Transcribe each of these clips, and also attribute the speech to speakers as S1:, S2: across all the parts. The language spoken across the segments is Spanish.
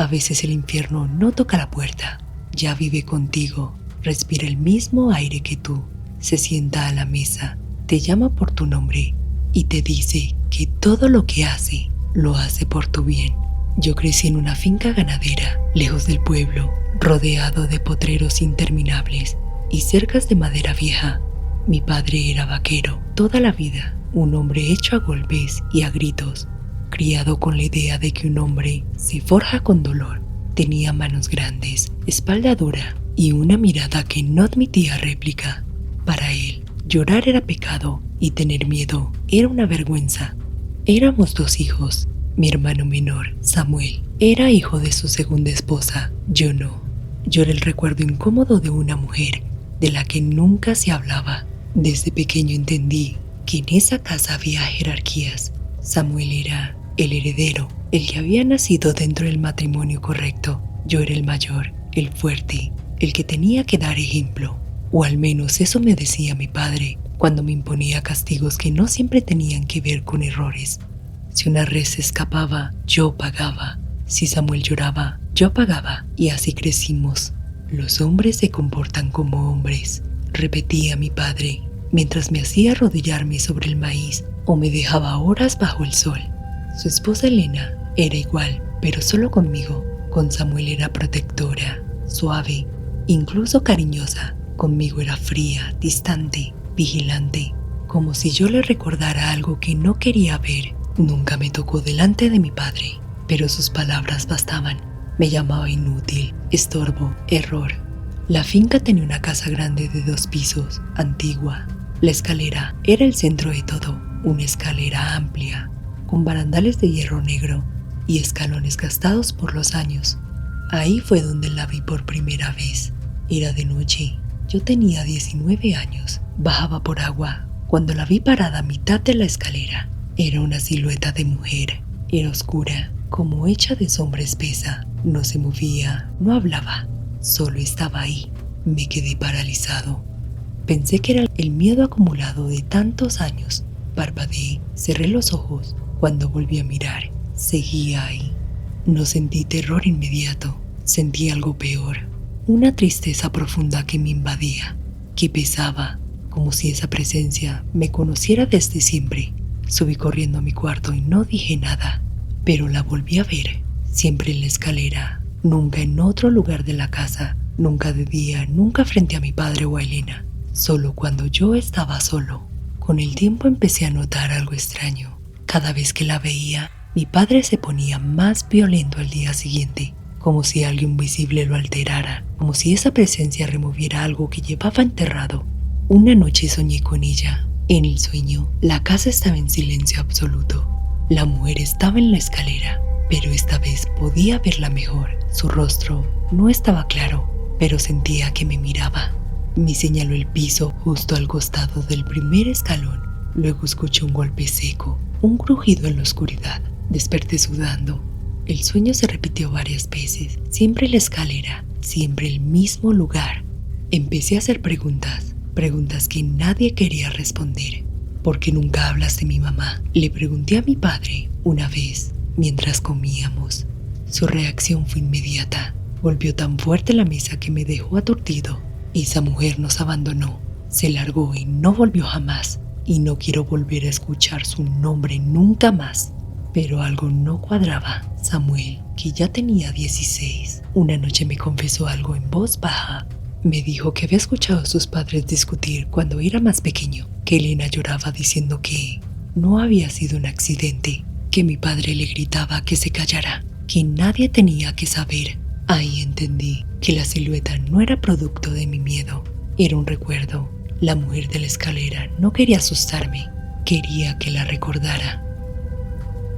S1: A veces el infierno no toca la puerta, ya vive contigo, respira el mismo aire que tú, se sienta a la mesa, te llama por tu nombre y te dice que todo lo que hace, lo hace por tu bien. Yo crecí en una finca ganadera, lejos del pueblo, rodeado de potreros interminables y cercas de madera vieja. Mi padre era vaquero toda la vida, un hombre hecho a golpes y a gritos, criado con la idea de que un hombre se forja con dolor. Tenía manos grandes, espalda dura y una mirada que no admitía réplica. Para él, llorar era pecado y tener miedo era una vergüenza. Éramos 2 hijos. Mi hermano menor, Samuel, era hijo de su segunda esposa, yo no. Yo era el recuerdo incómodo de una mujer de la que nunca se hablaba. Desde pequeño entendí que en esa casa había jerarquías. Samuel era el heredero, el que había nacido dentro del matrimonio correcto. Yo era el mayor, el fuerte, el que tenía que dar ejemplo. O al menos eso me decía mi padre cuando me imponía castigos que no siempre tenían que ver con errores. Si una res se escapaba, yo pagaba. Si Samuel lloraba, yo pagaba. Y así crecimos. Los hombres se comportan como hombres, repetía mi padre, mientras me hacía arrodillarme sobre el maíz o me dejaba horas bajo el sol. Su esposa Elena era igual, pero solo conmigo. Con Samuel era protectora, suave, incluso cariñosa. Conmigo era fría, distante, vigilante, como si yo le recordara algo que no quería ver. Nunca me tocó delante de mi padre, pero sus palabras bastaban. Me llamaba inútil, estorbo, error. La finca tenía una casa grande de 2 pisos, antigua. La escalera era el centro de todo, una escalera amplia, con barandales de hierro negro y escalones gastados por los años. Ahí fue donde la vi por primera vez. Era de noche. Yo tenía 19 años. Bajaba por agua cuando la vi parada a mitad de la escalera. Era una silueta de mujer. Era oscura, como hecha de sombra espesa. No se movía, no hablaba. Solo estaba ahí. Me quedé paralizado. Pensé que era el miedo acumulado de tantos años. Parpadeé, cerré los ojos. Cuando volví a mirar, seguía ahí. No sentí terror inmediato. Sentí algo peor. Una tristeza profunda que me invadía, que pesaba, como si esa presencia me conociera desde siempre. Subí corriendo a mi cuarto y no dije nada, pero la volví a ver, siempre en la escalera, nunca en otro lugar de la casa, nunca de día, nunca frente a mi padre o a Elena, solo cuando yo estaba solo. Con el tiempo empecé a notar algo extraño. Cada vez que la veía, mi padre se ponía más violento al día siguiente, como si alguien visible lo alterara, como si esa presencia removiera algo que llevaba enterrado. Una noche soñé con ella. En el sueño, la casa estaba en silencio absoluto. La mujer estaba en la escalera, pero esta vez podía verla mejor. Su rostro no estaba claro, pero sentía que me miraba. Me señaló el piso justo al costado del primer escalón. Luego escuché un golpe seco, un crujido en la oscuridad. Desperté sudando. El sueño se repitió varias veces, siempre la escalera, siempre el mismo lugar. Empecé a hacer preguntas que nadie quería responder. ¿Por qué nunca hablas de mi mamá?, le pregunté a mi padre una vez mientras comíamos. Su reacción fue inmediata. Golpeó tan fuerte la mesa que me dejó aturdido. Esa mujer nos abandonó, se largó y no volvió jamás. Y no quiero volver a escuchar su nombre nunca más. Pero algo no cuadraba. Samuel, que ya tenía 16, una noche me confesó algo en voz baja. Me dijo que había escuchado a sus padres discutir cuando era más pequeño, que Elena lloraba diciendo que no había sido un accidente, que mi padre le gritaba que se callara, que nadie tenía que saber. Ahí entendí que la silueta no era producto de mi miedo, era un recuerdo. La mujer de la escalera no quería asustarme, quería que la recordara.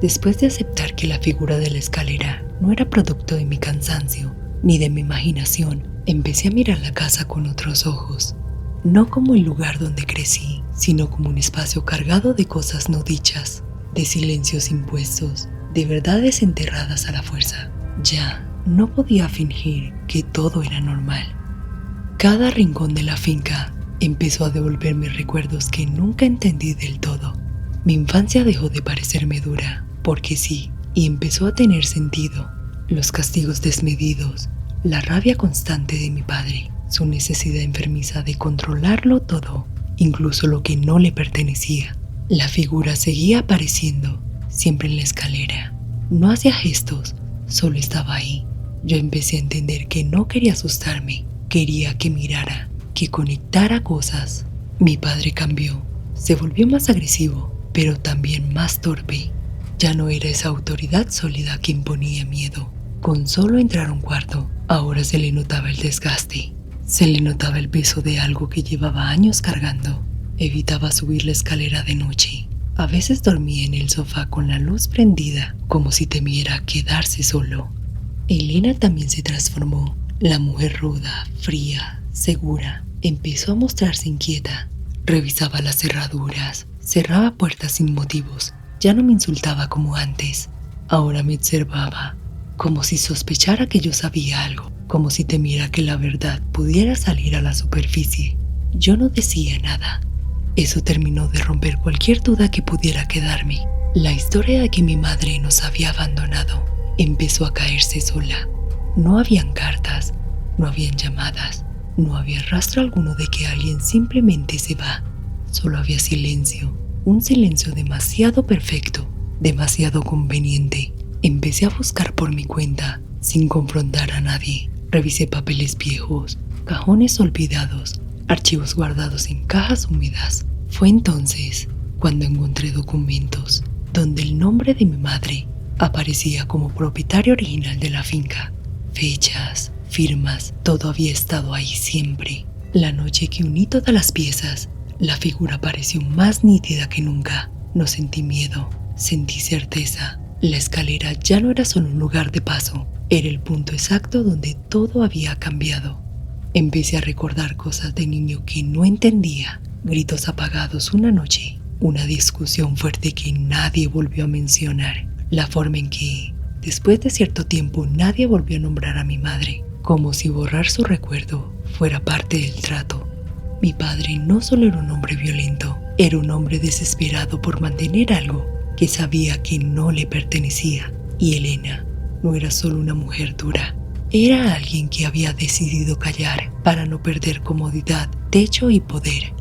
S1: Después de aceptar que la figura de la escalera no era producto de mi cansancio ni de mi imaginación, empecé a mirar la casa con otros ojos, no como el lugar donde crecí, sino como un espacio cargado de cosas no dichas, de silencios impuestos, de verdades enterradas a la fuerza. Ya no podía fingir que todo era normal. Cada rincón de la finca empezó a devolverme recuerdos que nunca entendí del todo. Mi infancia dejó de parecerme dura, porque sí, y empezó a tener sentido. Los castigos desmedidos, la rabia constante de mi padre, su necesidad enfermiza de controlarlo todo, incluso lo que no le pertenecía. La figura seguía apareciendo, siempre en la escalera. No hacía gestos, solo estaba ahí. Yo empecé a entender que no quería asustarme, quería que mirara, que conectara cosas. Mi padre cambió, se volvió más agresivo, pero también más torpe. Ya no era esa autoridad sólida que imponía miedo. Con solo entrar a un cuarto, ahora se le notaba el desgaste. Se le notaba el peso de algo que llevaba años cargando. Evitaba subir la escalera de noche. A veces dormía en el sofá con la luz prendida, como si temiera quedarse solo. Elena también se transformó. La mujer ruda, fría, segura, empezó a mostrarse inquieta. Revisaba las cerraduras, cerraba puertas sin motivos. Ya no me insultaba como antes. Ahora me observaba, como si sospechara que yo sabía algo, como si temiera que la verdad pudiera salir a la superficie. Yo no decía nada. Eso terminó de romper cualquier duda que pudiera quedarme. La historia de que mi madre nos había abandonado empezó a caerse sola. No habían cartas, no habían llamadas, no había rastro alguno de que alguien simplemente se va. Solo había silencio, un silencio demasiado perfecto, demasiado conveniente. Empecé a buscar por mi cuenta, sin confrontar a nadie. Revisé papeles viejos, cajones olvidados, archivos guardados en cajas húmedas. Fue entonces cuando encontré documentos donde el nombre de mi madre aparecía como propietario original de la finca. Fechas, firmas, todo había estado ahí siempre. La noche que uní todas las piezas, la figura pareció más nítida que nunca. No sentí miedo, sentí certeza. La escalera ya no era solo un lugar de paso, era el punto exacto donde todo había cambiado. Empecé a recordar cosas de niño que no entendía, gritos apagados una noche, una discusión fuerte que nadie volvió a mencionar, la forma en que, después de cierto tiempo, nadie volvió a nombrar a mi madre, como si borrar su recuerdo fuera parte del trato. Mi padre no solo era un hombre violento, era un hombre desesperado por mantener algo que sabía que no le pertenecía. Y Elena no era solo una mujer dura, era alguien que había decidido callar para no perder comodidad, techo y poder.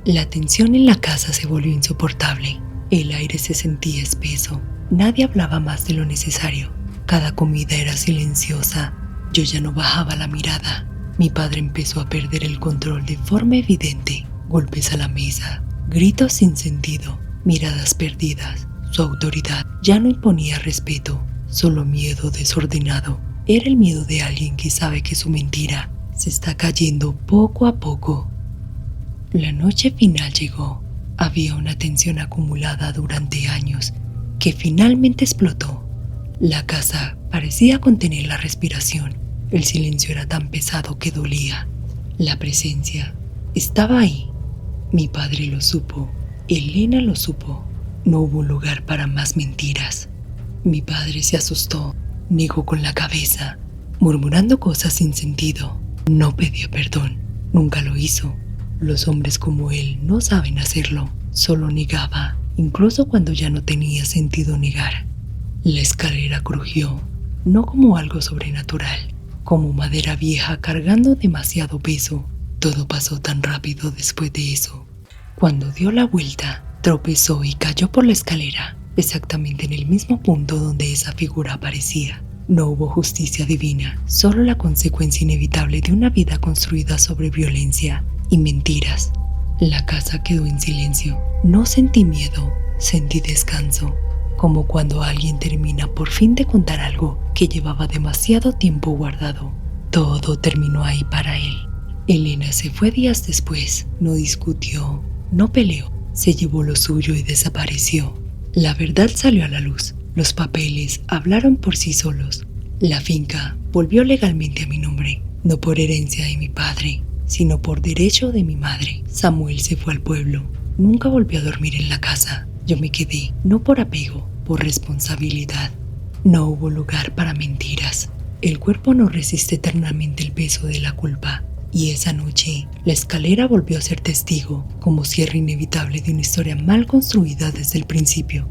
S1: La tensión en la casa se volvió insoportable. El aire se sentía espeso. Nadie hablaba más de lo necesario. Cada comida era silenciosa. Yo ya no bajaba la mirada. Mi padre empezó a perder el control de forma evidente. Golpes a la mesa, gritos sin sentido, miradas perdidas. Su autoridad ya no imponía respeto, solo miedo desordenado. Era el miedo de alguien que sabe que su mentira se está cayendo poco a poco. La noche final llegó. Había una tensión acumulada durante años que finalmente explotó. La casa parecía contener la respiración. El silencio era tan pesado que dolía. La presencia estaba ahí. Mi padre lo supo. Elena lo supo. No hubo lugar para más mentiras. Mi padre se asustó, negó con la cabeza, murmurando cosas sin sentido. No pedía perdón, nunca lo hizo. Los hombres como él no saben hacerlo, solo negaba, incluso cuando ya no tenía sentido negar. La escalera crujió, no como algo sobrenatural, como madera vieja cargando demasiado peso. Todo pasó tan rápido después de eso. Cuando dio la vuelta, tropezó y cayó por la escalera, exactamente en el mismo punto donde esa figura aparecía. No hubo justicia divina, solo la consecuencia inevitable de una vida construida sobre violencia y mentiras. La casa quedó en silencio. No sentí miedo, sentí descanso, como cuando alguien termina por fin de contar algo que llevaba demasiado tiempo guardado. Todo terminó ahí para él. Elena se fue días después, no discutió, no peleó. Se llevó lo suyo y desapareció. La verdad salió a la luz. Los papeles hablaron por sí solos. La finca volvió legalmente a mi nombre, no por herencia de mi padre, sino por derecho de mi madre. Samuel se fue al pueblo. Nunca volvió a dormir en la casa. Yo me quedé, no por apego, por responsabilidad. No hubo lugar para mentiras. El cuerpo no resiste eternamente el peso de la culpa. Y esa noche, la escalera volvió a ser testigo, como cierre inevitable de una historia mal construida desde el principio.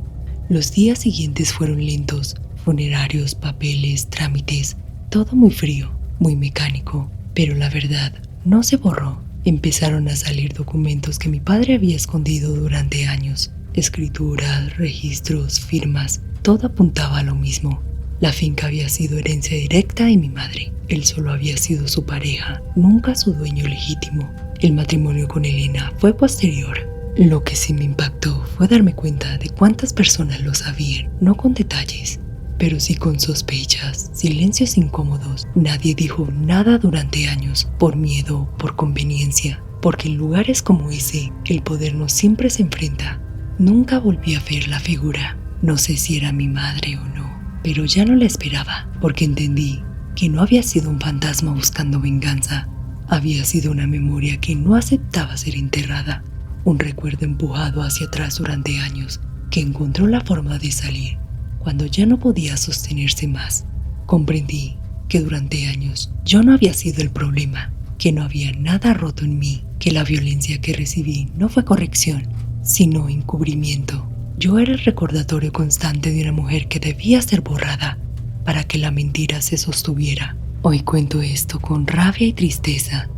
S1: Los días siguientes fueron lentos, Funerarios, papeles, trámites, todo muy frío, muy mecánico. Pero la verdad no se borró. Empezaron a salir documentos que mi padre había escondido durante años. Escrituras, registros, firmas, todo apuntaba a lo mismo. La finca había sido herencia directa de mi madre. Él solo había sido su pareja, nunca su dueño legítimo. El matrimonio con Elena fue posterior. Lo que sí me impactó fue darme cuenta de cuántas personas lo sabían, no con detalles, pero sí con sospechas, silencios incómodos. Nadie dijo nada durante años, por miedo, por conveniencia, porque en lugares como ese, el poder no siempre se enfrenta. Nunca volví a ver la figura. No sé si era mi madre o no, pero ya no la esperaba, porque entendí que no había sido un fantasma buscando venganza. Había sido una memoria que no aceptaba ser enterrada, un recuerdo empujado hacia atrás durante años, que encontró la forma de salir cuando ya no podía sostenerse más. Comprendí que durante años yo no había sido el problema, que no había nada roto en mí, que la violencia que recibí no fue corrección, sino encubrimiento. Yo era el recordatorio constante de una mujer que debía ser borrada para que la mentira se sostuviera. Hoy cuento esto con rabia y tristeza.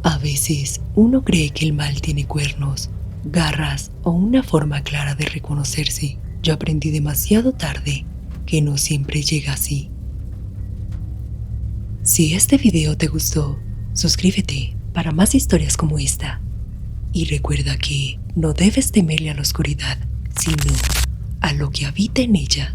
S1: A veces uno cree que el mal tiene cuernos, garras o una forma clara de reconocerse. Yo aprendí demasiado tarde que no siempre llega así. Si este video te gustó, suscríbete para más historias como esta. Y recuerda que no debes temerle a la oscuridad, sino a lo que habita en ella.